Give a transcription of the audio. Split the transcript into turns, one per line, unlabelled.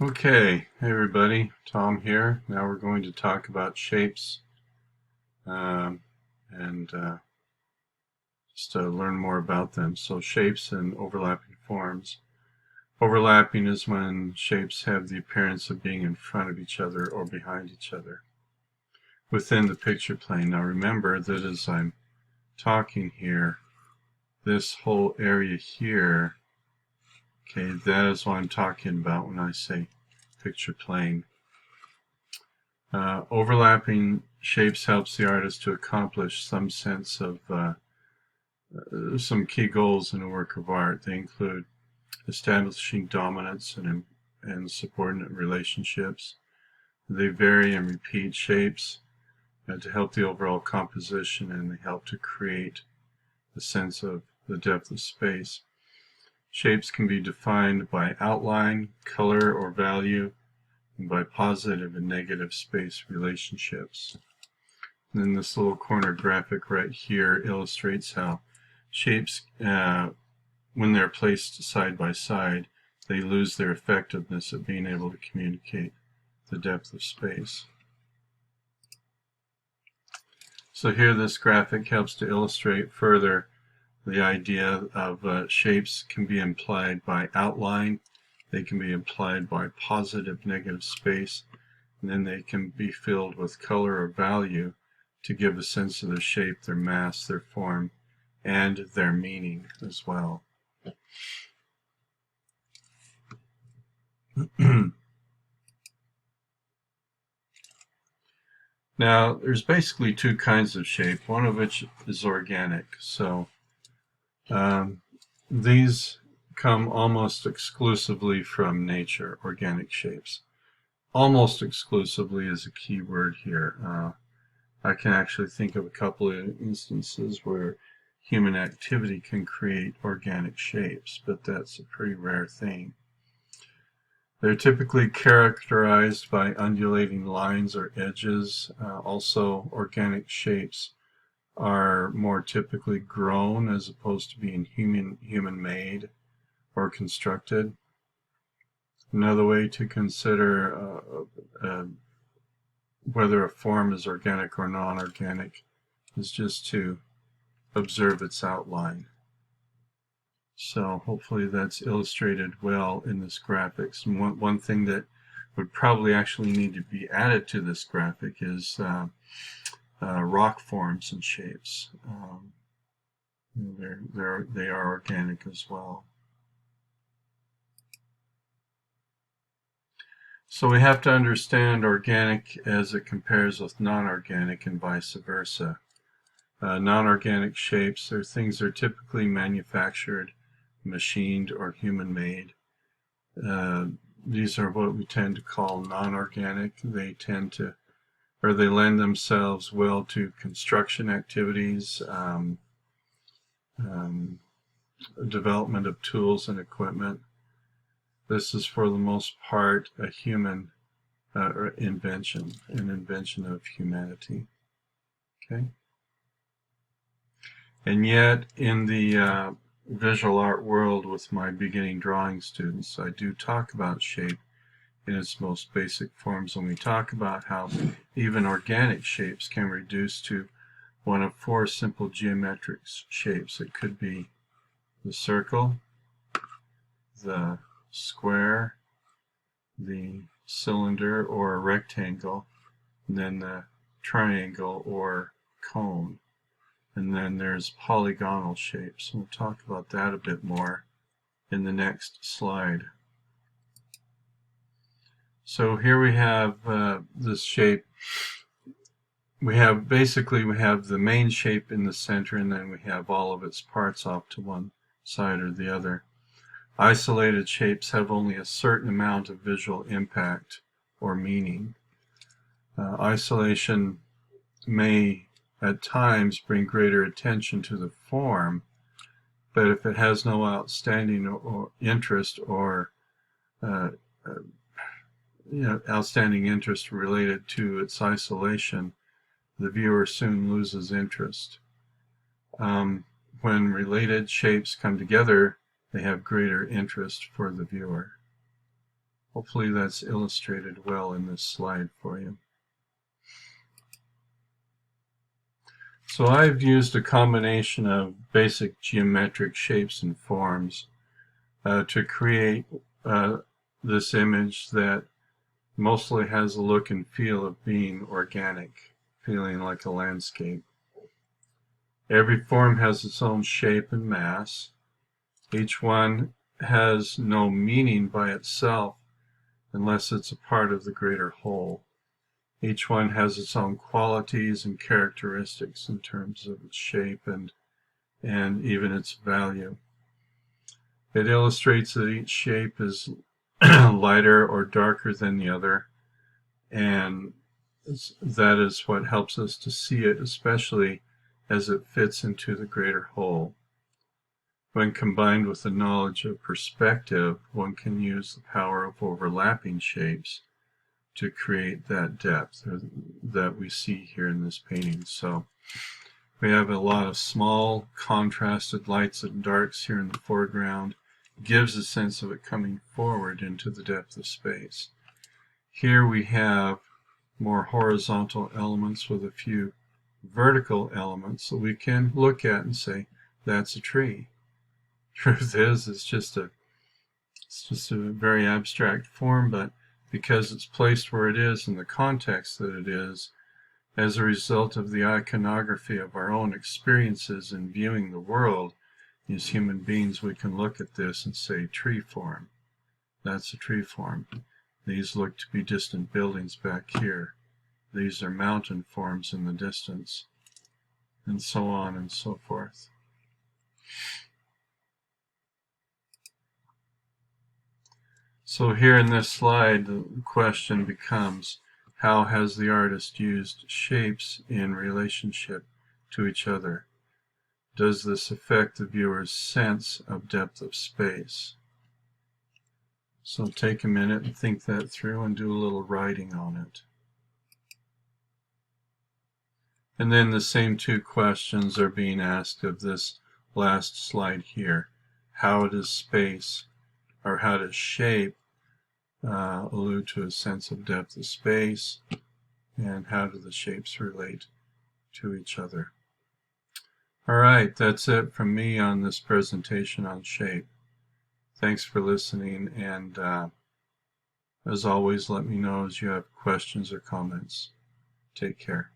Okay, hey everybody, Tom here. Now we're going to talk about shapes and just learn more about them. So shapes and overlapping forms. Overlapping is when shapes have the appearance of being in front of each other or behind each other within the picture plane. Now remember that as I'm talking here, this whole area here, okay, that is what I'm talking about when I say picture plane. Overlapping shapes helps the artist to accomplish some sense of some key goals in a work of art. They include establishing dominance and subordinate relationships. They vary and repeat shapes to help the overall composition, and they help to create a sense of the depth of space. Shapes can be defined by outline, color, or value, and by positive and negative space relationships. And then this little corner graphic right here illustrates how shapes, when they're placed side by side, they lose their effectiveness of being able to communicate the depth of space. So here this graphic helps to illustrate further the idea of shapes can be implied by outline, they can be implied by positive, negative space, and then they can be filled with color or value to give a sense of their shape, their mass, their form, and their meaning as well. Now, there's basically two kinds of shape, one of which is organic. So these come almost exclusively from nature, organic shapes. Almost exclusively is a key word here. I can actually think of a couple of instances where human activity can create organic shapes, but that's a pretty rare thing. They're typically characterized by undulating lines or edges. Also, organic shapes are more typically grown as opposed to being human-made or constructed. Another way to consider whether a form is organic or non-organic is just to observe its outline. So hopefully that's illustrated well in this graphics. And one thing that would probably actually need to be added to this graphic is rock forms and shapes. They are organic as well. So we have to understand organic as it compares with non-organic and vice versa. Non-organic shapes are things that are typically manufactured, machined, or human-made. These are what we tend to call non-organic. They tend to, or they lend themselves well to construction activities, development of tools and equipment. This is for the most part a human invention, an invention of humanity. Okay. And yet, in the visual art world with my beginning drawing students, I do talk about shape in its most basic forms, and we talk about how even organic shapes can reduce to one of four simple geometric shapes. It could be the circle, the square, the cylinder or a rectangle, and then the triangle or cone. And then there's polygonal shapes. We'll talk about that a bit more in the next slide. So here we have this shape. We have the main shape in the center, and then we have all of its parts off to one side or the other. Isolated shapes have only a certain amount of visual impact or meaning. Isolation may at times bring greater attention to the form, but if it has no outstanding or interest or outstanding interest related to its isolation, the viewer soon loses interest. When related shapes come together, they have greater interest for the viewer. Hopefully that's illustrated well in this slide for you. So I've used a combination of basic geometric shapes and forms to create this image that mostly has a look and feel of being organic, feeling like a landscape. Every form has its own shape and mass. Each one has no meaning by itself unless it's a part of the greater whole. Each one has its own qualities and characteristics in terms of its shape and even its value. It illustrates that each shape is lighter or darker than the other, and that is what helps us to see it, especially as it fits into the greater whole. When combined with the knowledge of perspective, one can use the power of overlapping shapes to create that depth that we see here in this painting. So we have a lot of small contrasted lights and darks here in the foreground. It gives a sense of it coming forward into the depth of space. Here we have more horizontal elements with a few vertical elements that we can look at and say, that's a tree. Truth is, it's just a very abstract form, but because it's placed where it is in the context that it is, as a result of the iconography of our own experiences in viewing the world, as human beings, we can look at this and say, tree form. That's a tree form. These look to be distant buildings back here. These are mountain forms in the distance, and so on and so forth. So here in this slide, the question becomes, how has the artist used shapes in relationship to each other? Does this affect the viewer's sense of depth of space? So take a minute and think that through and do a little writing on it. And then the same two questions are being asked of this last slide here. How does space, or how does shape, allude to a sense of depth of space, and how do the shapes relate to each other? All right, that's it from me on this presentation on shape. Thanks for listening, and as always, let me know as you have questions or comments. Take care.